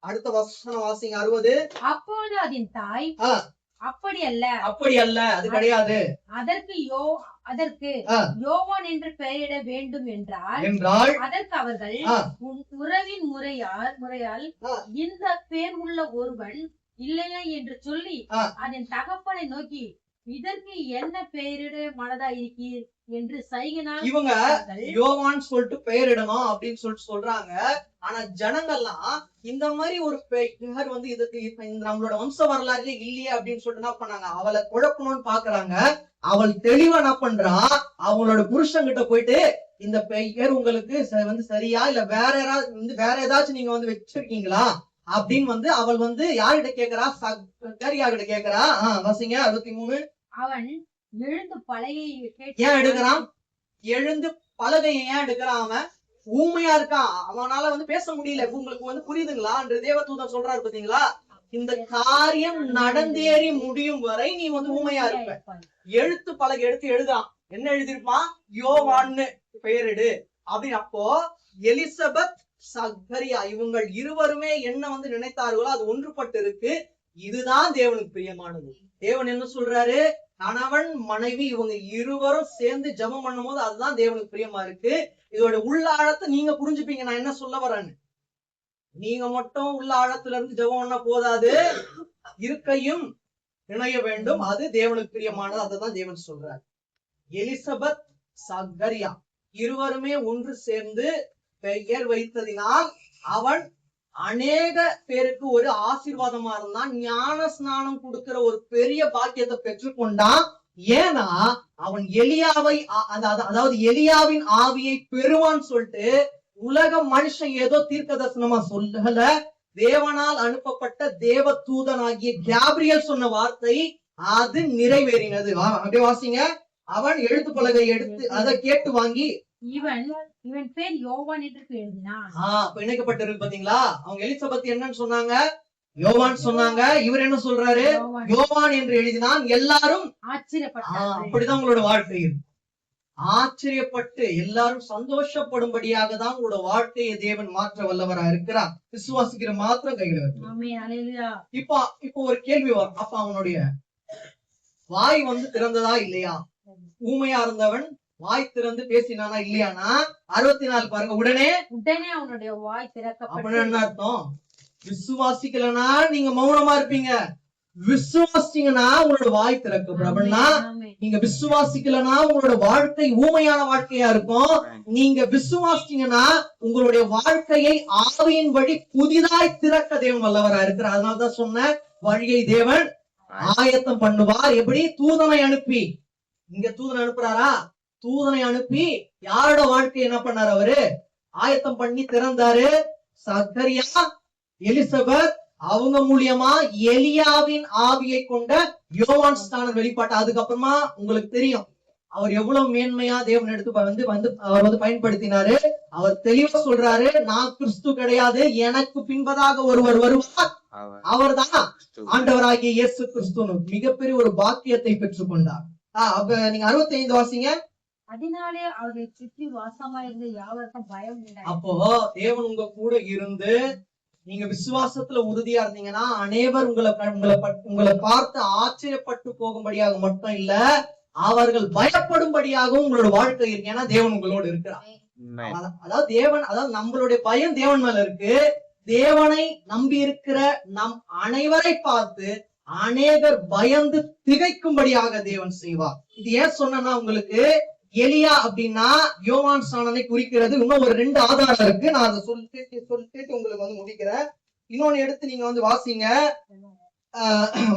Speaker 1: அடுத்த வசனம் வாசிங்க. 60.
Speaker 3: அப்போது அதன் தாய் அப்படி அல்ல,
Speaker 1: அது கிடையாது,
Speaker 3: அதற்கு யோவான் என்று பெயரிட வேண்டும் என்றால் அதற்கு அவர்கள் உறவின் முறையால் இந்த பேர் உள்ள ஒருவன் இல்லையா என்று சொல்லி அதன் தகப்பனை நோக்கி இதற்கு என்ன பெயரிட மனதா இருக்கீர் என்று சைகனால்
Speaker 1: இவங்க யோவான் சொல்லிட்டு பெயரிடணும் அப்படின்னு சொல்லிட்டு சொல்றாங்க. ஆனா ஜனங்கள்லாம் இந்த மாதிரி ஒரு பெயர் இதுக்கு நம்மளோட வம்ச வரலாறு இல்லையே அப்படின்னு சொல்லிட்டு என்ன பண்ணாங்க? அவளை குழப்பணும்னு பாக்குறாங்க. அவள் தெளிவா என்ன பண்றா? அவங்களோட புருஷன்கிட்ட போயிட்டு இந்த பெயர் உங்களுக்கு சரியா இல்ல வேற ஏதாச்சும் நீங்க வச்சிருக்கீங்களா அப்படின்னு அவள் யார்கிட்ட கேக்குறா? சகரியா கிட்ட கேக்குறா. வாசிங்க 63.
Speaker 3: அவன் எழுந்து பலகையை
Speaker 1: ஏன் எடுக்கிறான்? எழுந்து பலகையை ஏன் எடுக்கிறான்? அவன் ஊமையா இருக்கான், அவனால பேச முடியல. உங்களுக்கு புரியுதுங்களா என்று தேவதூதன் சொல்றாரு. பாத்தீங்களா? இந்த காரியம் நடந்தேறி முடியும் வரை நீ ஊமையா இருப்ப. எழுத்து பலகை எடுத்து எழுதான், என்ன எழுதிருப்பான்? யோவான்னு பெயரிடு அப்படின்னு. அப்போ எலிசபெத் சக்கரியா இவங்கள் இருவருமே என்ன நினைத்தார்களோ அது ஒன்றுபட்டு இருக்கு. இதுதான் தேவனுக்கு பிரியமானது. தேவன் என்ன சொல்றாரு? கணவன் மனைவி இவங்க இருவரும் சேர்ந்து ஜெபம் பண்ணும் போது அதுதான் தேவனுக்கு பிரியமா இருக்கு. இதோட உள்ள ஆழத்தை நீங்க புரிஞ்சுப்பீங்க நான் என்ன சொல்ல வரேன்னு. நீங்க மட்டும் உள்ள ஆழத்துல இருந்து ஜெபம் பண்ண போதாது, இருக்கையும் இணைய வேண்டும். அது தேவனுக்கு பிரியமானது. அதுதான் தேவன் சொல்றார். எலிசபெத் சக்கரியா இருவருமே ஒன்று சேர்ந்து பெயர் வைத்ததினால் அவன் அநேக பேருக்கு ஒரு ஆசீர்வாதமா இருந்தான். ஞான ஸ்நானம் கொடுக்கிற ஒரு பெரிய பாக்கியத்தை பெற்றுக்கொண்டான். ஏன்னா அவன் எலியாவை அதாவது எலியாவின் ஆவியை பெறுவான்னு சொல்லிட்டு உலக மனுஷன் ஏதோ தீர்க்க தரிசனமா சொல்லல, தேவனால் அனுப்பப்பட்ட தேவ தூதனாகிய கேப்ரியல் சொன்ன வார்த்தை அது நிறைவேறினது. அப்படியே வாசிங்க. அவன் எழுத்து பலகை எடுத்து அதை கேட்டு வாங்கி
Speaker 3: இவன் பேர் யோவான் என்று எழுதினான்.
Speaker 1: இணைக்கப்பட்டிருக்கு பாத்தீங்களா? அவங்க எலிசபெத் என்னன்னு சொன்னாங்க? யோவான் சொன்னாங்க. இவர் என்ன சொல்றாரு? யோவான் என்று எழுதினான். எல்லாரும்
Speaker 3: ஆச்சரியப்பட்டாங்க.
Speaker 1: அப்படிதான் உங்களோட வாழ்க்கை ஆச்சரியப்பட்டு எல்லாரும் சந்தோஷப்படும்படியாக தான் உங்களோட வாழ்க்கையை தேவன் மாற்ற வல்லவரா இருக்கிறார். விசுவாசிக்கிற மாத்திரம் கையில. இப்போ ஒரு கேள்வி வரும். அப்ப அவனுடைய வாய் திறந்ததா இல்லையா? ஊமையா இருந்தவன் வாய் திறந்து பேசினானா இல்லையானா? 64 பாருங்க. உடனே
Speaker 3: அவனுடைய வாய் திறக்கப்பட்டது.
Speaker 1: என்ன அர்த்தம்? விசுவாசிக்கலனா நீங்க மௌனமா இருப்பீங்க, விசுவாசிங்கன்னா உங்களோட வாய் திறக்கப்படும். அப்படின்னா நீங்க விசுவாசிக்கலனா உங்களோட வாழ்க்கை ஊமையான வாழ்க்கையா இருக்கும். நீங்க விசுவாசிங்கன்னா உங்களுடைய வாழ்க்கையை ஆவியின் வழி புதிதாய் திறக்க தேவன் வல்லவரா இருக்கிறார். அதனாலதான் சொன்ன வழியை தேவன் ஆயத்தம் பண்ணுவார். எப்படி? தூதனை அனுப்பி. இங்க தூதனை அனுப்புறாரா? தூதனை அனுப்பி யாரோட வாழ்க்கை என்ன பண்ணாரு? அவரு ஆயத்தம் பண்ணி திறந்தாரு. சக்கரியா எலிசபெத் அவங்க மூலியமா எலியாவின் ஆவியை கொண்ட யோவான் ஸ்நானம் வெளிப்பாட்டு. அதுக்கப்புறமா உங்களுக்கு தெரியும் அவர் எவ்வளவு மேன்மையா தேவன் எடுத்து அவர் பயன்படுத்தினாரு. அவர் தெளிவா சொல்றாரு, நான் கிறிஸ்து கிடையாது, எனக்கு பின்பதாக ஒருவர் வருவார், அவர் தான் ஆண்டவராகிய இயேசு கிறிஸ்து. மிகப்பெரிய ஒரு பாக்கியத்தை பெற்றுக் கொண்டார். அப்ப நீங்க 65 வாசிங்க.
Speaker 3: அதனாலே அவர்களை சுற்றி வாசமா இருந்து யாவருக்கும் பயம் உண்டாயிற்று.
Speaker 1: அப்போ தேவன் உங்க கூட இருந்து நீங்க விசுவாசத்துல உறுதியா இருந்தீங்கன்னா அனைவர் உங்களை பார்த்து ஆச்சரியப்பட்டு போகும்படியாக மட்டும் இல்ல, அவர்கள் பயப்படும்படியாகவும் உங்களோட வாழ்க்கை இருக்கு. ஏன்னா தேவன் உங்களோடு இருக்கிறார். அதாவது நம்மளுடைய பயம் தேவன் மேல இருக்கு. தேவனை நம்பி இருக்கிற நம் அனைவரை பார்த்து அநேகர் பயந்து திகைக்கும்படியாக தேவன் செய்வார். இது ஏன் சொன்னா உங்களுக்கு எலியா அப்படின்னா யோவான் ஸ்நானனை குறிக்கிறது. இன்னும் ஒரு 2 ஆதாரம் இருக்கு. நான் அதை சொல்லிட்டு உங்களுக்கு முடிக்கிறேன். இன்னொன்னு எடுத்து நீங்க வாசிங்க.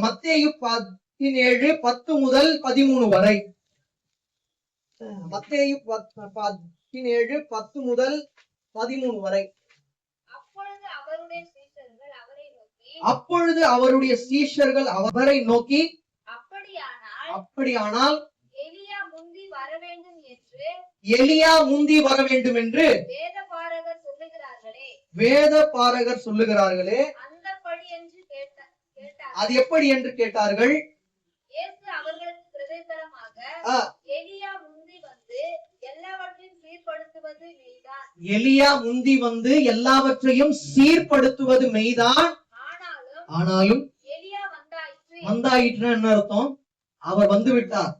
Speaker 1: மத்தேயு 17:10 முதல் 13 வரை. மத்தேயு 17:10 முதல் 13 வரை. அப்பொழுது அவருடைய சீஷர்கள் அவரை நோக்கி, அப்படியானால் எலியா முந்தி வர வேண்டும் என்று வேத பாரகர் சொல்லுகிறார்களே, அது எப்படி என்று கேட்டார்கள். எலியா முந்தி வந்து எல்லாவற்றையும் சீர்படுத்துவது மெய்தான், ஆனாலும் வந்தாயிற்று. என்ன அர்த்தம்? அவர் வந்து விட்டார்.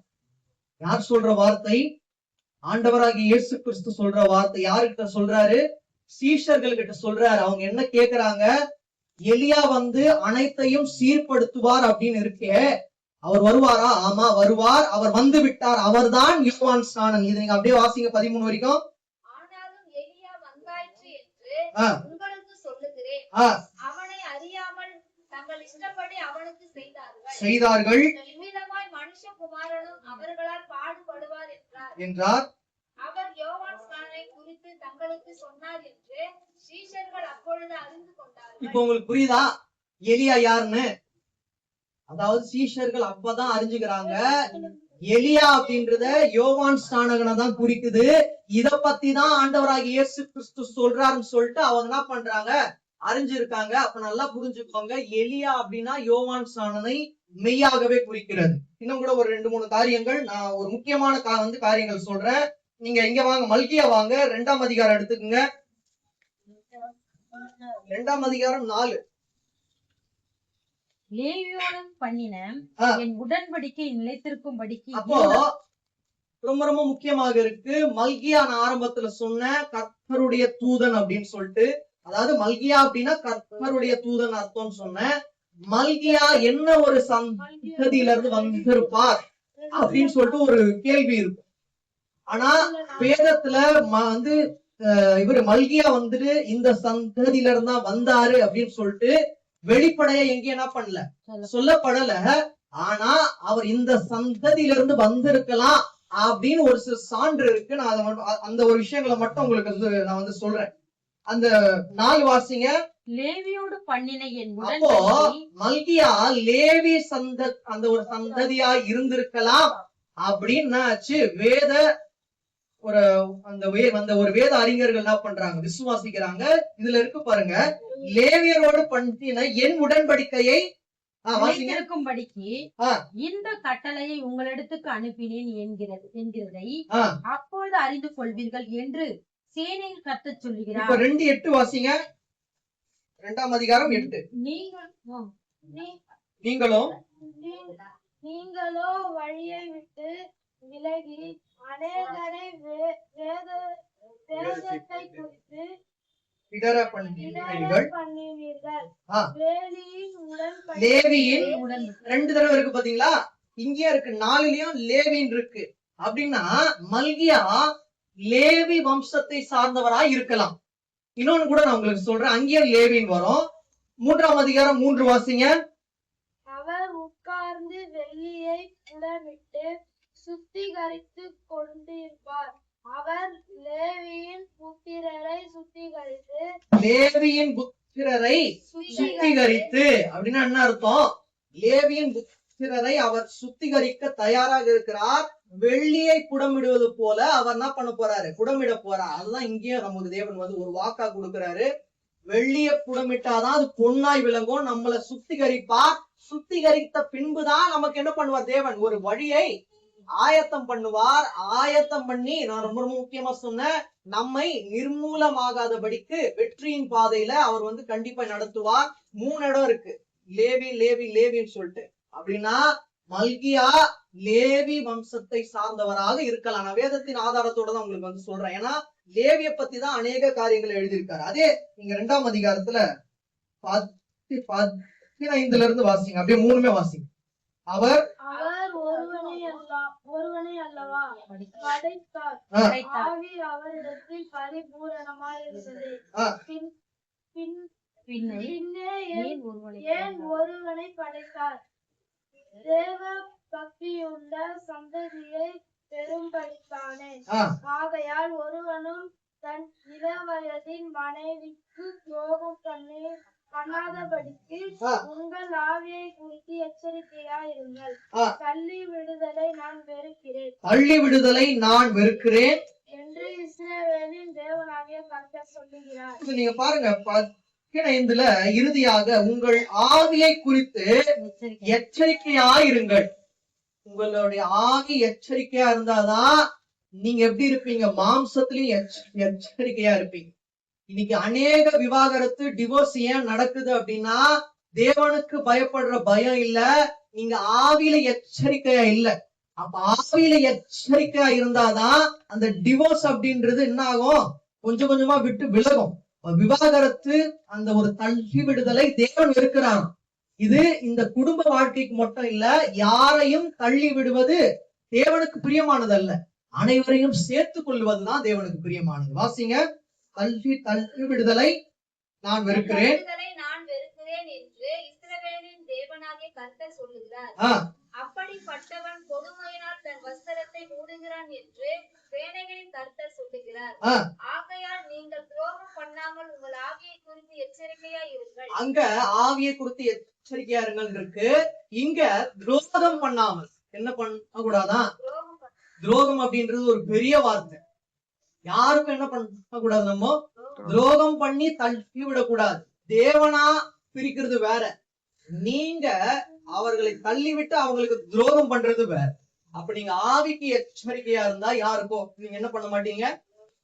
Speaker 1: யார் சொல்ற வார்த்தை? ஆண்டவராகிய இயேசு கிறிஸ்து சொல்ற வார்த்தை. யாருக்கிட்ட சொல்றாரு? சீஷர்கள் கிட்ட சொல்றாரு. அவங்க என்ன கேக்குறாங்க? எலியா வந்து அனைத்தையும் சீர்படுத்துவார் அப்படின்னு இருக்கே, அவர் வருவாரா? ஆமா வருவார், அவர் வந்து விட்டார், அவர் தான் யோவான் ஸ்நானன். இது நீங்க அப்படியே வாசிங்க 13 வரைக்கும். செய்தார்கள் என்றார்.
Speaker 2: அவர் யோவான் ஸ்நானனை குறித்து தங்களுக்கு சொன்னார் என்று சீஷர்கள் அப்பொழுது அறிந்து கொண்டார்கள்.
Speaker 1: இப்போ உங்களுக்கு புரியுதா எலியா யாருன்னு? அதாவது சீஷர்கள் அப்பதான் அறிஞ்சுக்கிறாங்க எலியா அப்படின்றத யோவான் ஸ்நானகனை தான் குறிக்குது. இத பத்தி தான் ஆண்டவராகிய இயேசு கிறிஸ்து சொல்றாருன்னு சொல்லிட்டு அவங்க என்ன பண்றாங்க? அறிஞ்சிருக்காங்க. அப்ப நல்லா புரிஞ்சுக்கோங்க, எலியா அப்படின்னா யோவான் ஸ்நானனை மெய்யாகவே குறிக்கிறது. இன்னும் கூட ஒரு 2-3 காரியங்கள், நான் ஒரு முக்கியமான காரியங்கள் சொல்றேன். நீங்க இங்க வாங்க, மல்கியா வாங்க, 2ஆம் அதிகாரம் எடுத்துக்கோங்க. 2ஆம் அதிகாரம் 4.
Speaker 3: லேவியோடும் பண்ணின என் உடன்படிக்கை நிலைத்திருக்கும்படிக்கு
Speaker 1: அப்போ ரொம்ப ரொம்ப முக்கியமாக இருக்கு. மல்கியா நான் ஆரம்பத்துல சொன்ன கர்த்தருடைய தூதன் அப்படின்னு சொல்லிட்டு, அதாவது மல்கியா அப்படின்னா கர்த்தருடைய தூதன் அர்த்தம்னு சொன்னேன். மல்கியா என்ன ஒரு சந்ததியில இருந்து வந்திருப்பார் அப்படின்னு சொல்லிட்டு ஒரு கேள்வி இருக்கும். ஆனா வேதத்துல இவரு மல்கியா வந்துட்டு இந்த சந்ததியில இருந்தா வந்தாரு அப்படின்னு சொல்லிட்டு வெளிப்படைய எங்க என்ன பண்ணல, சொல்லப்படல. ஆனா அவர் இந்த சந்ததியில இருந்து வந்திருக்கலாம் அப்படின்னு ஒரு சில சான்று இருக்கு. நான் அந்த ஒரு விஷயங்களை மட்டும் உங்களுக்கு நான் சொல்றேன். அந்த 4 வாசிங்க.
Speaker 3: லேவியோடு பண்ணின என்
Speaker 1: அப்போ மல்கியா லேவி அந்த ஒரு சந்ததியா இருந்திருக்கலாம் அப்படின்னு வேத ஒரு வேத அறிஞர்கள் என்ன பண்றாங்க, விசுவாசிக்கிறாங்க. இதுல இருக்கு பாருங்க, லேவியரோடு பண்ணின என் உடன்படிக்கையை
Speaker 3: இருக்கும்படிக்கு இந்த கட்டளையை உங்களிடத்துக்கு அனுப்பினேன் என்கிறதை அப்பொழுது அறிந்து கொள்வீர்கள் என்று சேனையில் கர்த்தர் சொல்லுகிறார்.
Speaker 1: 2:8 வாசிங்க. 2ஆம் அதிகாரம் 8.
Speaker 2: நீங்களோ வழியை விட்டு விலகி அநேகரை வேதத்தை குறித்து
Speaker 1: லேவியின் 2 தடவை இருக்கு பாத்தீங்களா, இங்கேயே இருக்கு, 4லயும் லேவின் இருக்கு. அப்படின்னா மல்கியா லேவி வம்சத்தை சார்ந்தவரா இருக்கலாம். இன்னொன்னு கூட நான் உங்களுக்கு சொல்றேன், அங்கேயும் லேவின் வரும். 3ஆம் அதிகாரம் 3 வாசிங்க.
Speaker 2: அவர் உட்கார்ந்து வெள்ளியை புடமிட்டு சுத்திகரித்து கொண்டிருப்பார். அவர் லேவியின் புத்திரரை சுத்திகரித்து அப்படின்னா என்ன அர்த்தம்? லேவியின் புத்திரரை அவர் சுத்திகரிக்க தயாராக இருக்கிறார். வெள்ளியை புடமிடுவது போல அவர் என்ன பண்ண போறாரு, புடமிட போறார். அதுதான் இங்கேயும் நமக்கு தேவன் ஒரு வாக்கா கொடுக்கிறாரு. வெள்ளியை புடமிட்டாதான் அது பொன்னாய் விளங்கும், நம்மளை சுத்திகரிப்பார். சுத்திகரித்த பின்புதான் நமக்கு என்ன பண்ணுவார் தேவன், ஒரு வழியை ஆயத்தம் பண்ணுவார். ஆயத்தம் பண்ணி, நான் ரொம்ப ரொம்ப முக்கியமா சொன்னேன், நம்மை நிர்மூலமாகாதபடிக்கு வெற்றியின் பாதையில அவர் கண்டிப்பா நடத்துவார். 3 இடம் இருக்கு, லேவி லேவி லேவின்னு சொல்லிட்டு. அப்படின்னா மல்கியா லேவி வம்சத்தை சார்ந்தவராக இருக்கலாம். நான் வேதத்தின் ஆதாரத்தோட தான் உங்களுக்கு சொல்றேன். ஏன்னா லேவிய பத்தி தான் அநேக காரியங்களை எழுதியிருக்காரு. அதே நீங்க 2ஆம் அதிகாரத்துல 15 இருந்து வாசிங்க, அப்படியே 3மே வாசிங்க. அவர் ஒருவனை அல்லவா படைத்தார், ஆவி அவரிடத்தில் பரிபூரணமாய் இருந்தது. பின்னே ஏன் ஒருவனை படைத்தார்? தேவ பக்தியுள்ள சந்ததியை பெரும்படித்தானே. ஆகையால் ஒருவனும் தன் இளவயதின் மனைவிக்கு துரோகம் பண்ணாதபடிக்கு உங்கள் ஆவியை குறித்து எச்சரிக்கையாயிருங்கள். தள்ளி விடுதலை நான் வெறுக்கிறேன் என்று இஸ்ரவேலின் தேவனாகிய கர்த்தர் சொல்லுகிறார்.
Speaker 1: நீங்க பாருங்க, 15 இறுதியாக உங்கள் ஆவியை குறித்து எச்சரிக்கையாயிருங்கள். உங்களுடைய ஆவி எச்சரிக்கையா இருந்தாதான் நீங்க எப்படி இருப்பீங்க, மாம்சத்திலையும் எச்சரிக்கையா இருப்பீங்க. இன்னைக்கு அநேக விவாகரத்து, டிவோர்ஸ் ஏன் நடக்குது அப்படின்னா தேவனுக்கு பயப்படுற பயம் இல்ல, நீங்க ஆவியில எச்சரிக்கையா இல்ல. அப்ப ஆவியில எச்சரிக்கையா இருந்தாதான் அந்த டிவோர்ஸ் அப்படின்றது என்ன ஆகும், கொஞ்சம் கொஞ்சமா விட்டு விலகும். விவாகரத்து, அந்த ஒரு தள்ளி விடுதலை தேவன் இருக்கிறார். இது இந்த குடும்ப வாழ்க்கைக்கு மட்டும் இல்ல, யாரையும் தள்ளி விடுவது தேவனுக்கு பிரியமானது அல்ல, அனைவரையும் சேர்த்து கொள்வதுதான் தேவனுக்கு பிரியமானது. வாசிங்க. தள்ளி விடுதலை நான் வெறுக்கிறேன்
Speaker 2: என்று இஸ்ரவேலின் தேவனாகிய கர்த்தர் சொல்லுகிறார். அப்படிப்பட்டவன் கொடுமையினால் தன் வஸ்திரத்தை மூடுகிறான் என்று சேனைகளின் கர்த்தர் சொல்லுகிறார். ஆகையால் நீங்கள் துரோகம் பண்ணாமல் உங்கள் ஆவியை குறித்து எச்சரிக்கையா இருங்கள்.
Speaker 1: அங்க ஆவியை குறித்து எச்சரிக்கையா இருங்கள் இருக்கு, இங்க துரோகம் பண்ணாமல் என்ன பண்ண கூடாதான். துரோகம் அப்படின்றது ஒரு பெரிய வார்த்தை. யாருக்கும் என்ன பண்ண கூடாது, நம்ம துரோகம் பண்ணி தள்ளி விடக்கூடாது.
Speaker 2: தேவனா பிரிக்கிறது வேற, நீங்க அவர்களை தள்ளிவிட்டு அவங்களுக்கு துரோகம் பண்றது வேற. அப்ப நீங்க ஆவிக்கு எச்சரிக்கையா இருந்தா யாருக்கும் நீங்க என்ன பண்ண மாட்டீங்க,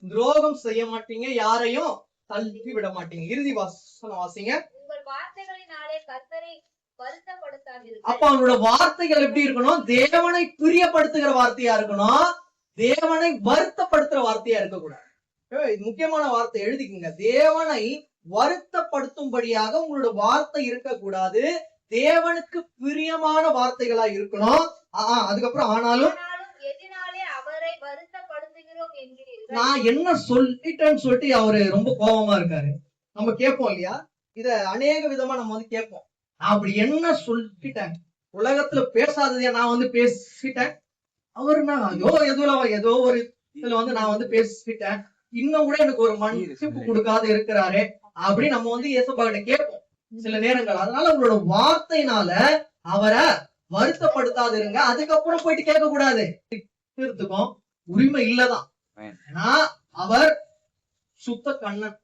Speaker 2: துரோகம் செய்ய மாட்டீங்க, யாரையும் தள்ளி விட மாட்டீங்க. இறுதி வசனம் வாசிங்க.
Speaker 4: உங்கள் வார்த்தைகளினாலே கர்த்தரை வருத்தப்படுத்தாதீர்கள்.
Speaker 2: அப்ப அவனோட வார்த்தைகள் எப்படி இருக்கணும், தேவனை பிரியப்படுத்துகிற வார்த்தையா இருக்கணும், தேவனை வருத்தப்படுத்துற வார்த்தையா இருக்கக்கூடாது. இது முக்கியமான வார்த்தை, எழுதிக்குங்க. தேவனை வருத்தப்படுத்தும்படியாக உங்களோட வார்த்தை இருக்கக்கூடாது, தேவனுக்கு பிரியமான வார்த்தைகளா இருக்கணும். அதுக்கப்புறம் ஆனாலும்
Speaker 4: எதினாலே அவரை வருத்தப்படுத்துகிறோம் என்கிறீர்கள்.
Speaker 2: நான் என்ன சொல்லிட்டேன்னு சொல்லிட்டு அவரு ரொம்ப கோபமா இருக்காரு. நம்ம கேட்போம் இல்லையா, இத அநேக விதமா நம்ம வந்து கேட்போம். நான் அப்படி என்ன சொல்லிட்டேன், உலகத்துல பேசாததையா நான் வந்து பேசிட்டேன், அவருனா ஏதோ ஒரு இதுல வந்து நான் வந்து பேசிட்டேன், இன்னும் கூட எனக்கு ஒரு மன்னிப்பு கொடுக்காத இருக்கிறாரு அப்படின்னு நம்ம வந்து இயேசுபாகிட்ட கேட்போம் சில நேரங்கள். அதனால உங்களோட வார்த்தையினால அவரை வருத்தப்படுத்தாது இருங்க. அதுக்கப்புறம் போயிட்டு கேட்க கூடாது, தீர்த்துக்கும் உரிமை இல்லதான். ஏன்னா அவர் சுத்த கண்ணன்,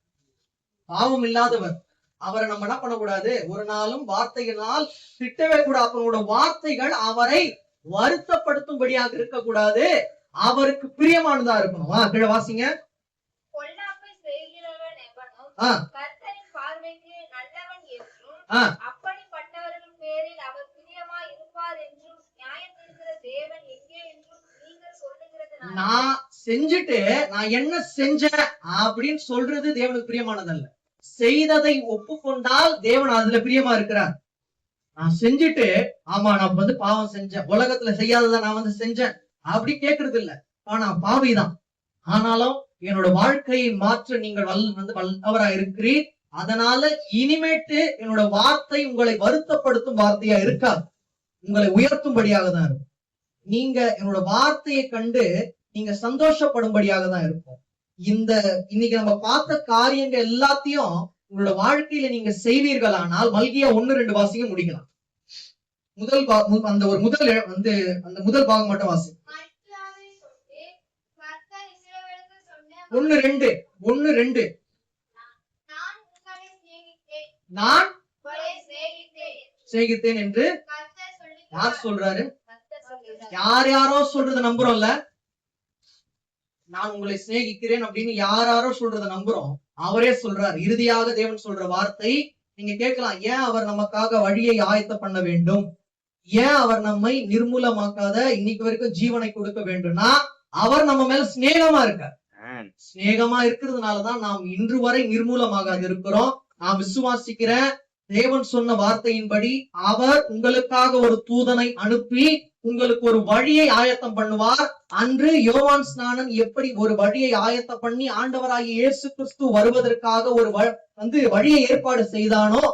Speaker 2: பாவம் இல்லாதவர். அவரை நம்ம என்ன பண்ணக்கூடாது, ஒரு நாளும் வார்த்தையினால் திட்டவே கூடாது. அவங்களோட வார்த்தைகள் அவரை வருத்தப்படுத்தும்படியாக இருக்கக்கூடாது, அவருக்கு பிரியமானதா இருக்கணும். கீழே வாசிங்க.
Speaker 4: பொல்லாப்பை செய்கிறவன் எவனும் கர்த்தரின் பார்வைக்கு நல்லவன் என்றும் அப்படிப்பட்டவர்கள் பேரில் அவர் பிரியமாய் இருப்பார் என்றும் நியாயம் தீர்க்கிற தேவன் எங்கே என்றும் நீங்கள் சொல்லுகிறது.
Speaker 2: நான் செஞ்சுட்டு நான் என்ன செஞ்சேன் அப்படின்னு சொல்றது தேவனுக்கு பிரியமானதல்ல. செய்ததை ஒப்புக்கொண்டால் தேவன் அதுல பிரியமா இருக்கிறார். நான் செஞ்சுட்டு ஆமா நான் வந்து பாவம் செஞ்சேன், உலகத்துல செய்யாததை நான் வந்து செஞ்சேன் அப்படி கேட்கறது இல்ல. ஆனா பாவிதான், ஆனாலும் என்னோட வாழ்க்கையை மாற்ற நீங்கள் வல்லவரா இருக்கிறீர். அதனால இனிமேட்டு என்னோட வார்த்தை உங்களை வருத்தப்படுத்தும் வார்த்தையா இருக்காது, உங்களை உயர்த்தும்படியாக தான் இருக்கும். நீங்க என்னோட வார்த்தையை கண்டு நீங்க சந்தோஷப்படும்படியாக தான் இருக்கும். இன்னைக்கு நம்ம பார்த்த காரியங்கள் எல்லாத்தையும் உங்களோட வாழ்க்கையில நீங்க செய்வீர்களானால் மல்கியா 1-2 வாசிங்க முடிக்கலாம். அந்த முதல் பாகம் மட்டும் வாசி. 1-2 நான் சிநேகித்தேன் என்று யார் சொல்றாரு? யாரோ சொல்றத நம்புறோம்ல, நான் உங்களை சிநேகிக்கிறேன் அப்படின்னு யாரோ சொல்றத நம்புறோம். அவரே சொல்றார். இறுதியாக தேவன் சொல்ற வார்த்தை நீங்க கேட்கலாம், ஏன் அவர் நமக்காக வழியை ஆயத்த பண்ண வேண்டும், ஏன் அவர் நம்மை நிர்மூலமாக்காத இன்னைக்கு வரைக்கும் ஜீவனை கொடுக்க வேண்டும்னா அவர் நம்ம மேல சிநேகமா இருக்கார். சிநேகமா இருக்கிறதுனாலதான் நாம் இன்று வரை நிர்மூலமாகாது இருக்கிறோம். நான் விசுவாசிக்கிறேன், தேவன் சொன்ன வார்த்தையின்படி அவர் உங்களுக்காக ஒரு தூதனை அனுப்பி உங்களுக்கு ஒரு வழியை ஆயத்தம் பண்ணுவார். அன்று யோவான் ஸ்நானன் எப்படி ஒரு வழியை ஆயத்தம் பண்ணி ஆண்டவராகிய இயேசு கிறிஸ்து வருவதற்காக ஒரு வழியை ஏற்பாடு செய்தானோ,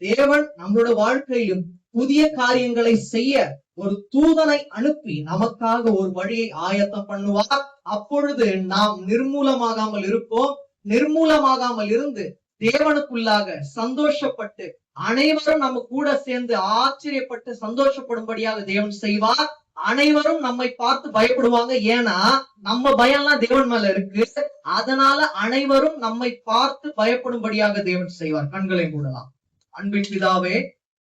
Speaker 2: தேவன் நம்மளோட வாழ்க்கையிலும் புதிய காரியங்களை செய்ய ஒரு தூதனை அனுப்பி நமக்காக ஒரு வழியை ஆயத்தம் பண்ணுவார். அப்பொழுது நாம் நிர்மூலமாகாமல் இருப்போம். நிர்மூலமாகாமல் இருந்து தேவனுக்குள்ளாக சந்தோஷப்பட்டு அனைவரும் நம்ம கூட சேர்ந்து ஆச்சரியப்பட்டு சந்தோஷப்படும்படியாக தேவன் செய்வார். அனைவரும் நம்மை பார்த்து பயப்படுவாங்க, ஏன்னா நம்ம பயம்லாம் தேவன் மேல இருக்கு. அதனால அனைவரும் நம்மை பார்த்து பயப்படும்படியாக தேவன் செய்வார். கண்களை மூடலாம். அன்பின் பிதாவே,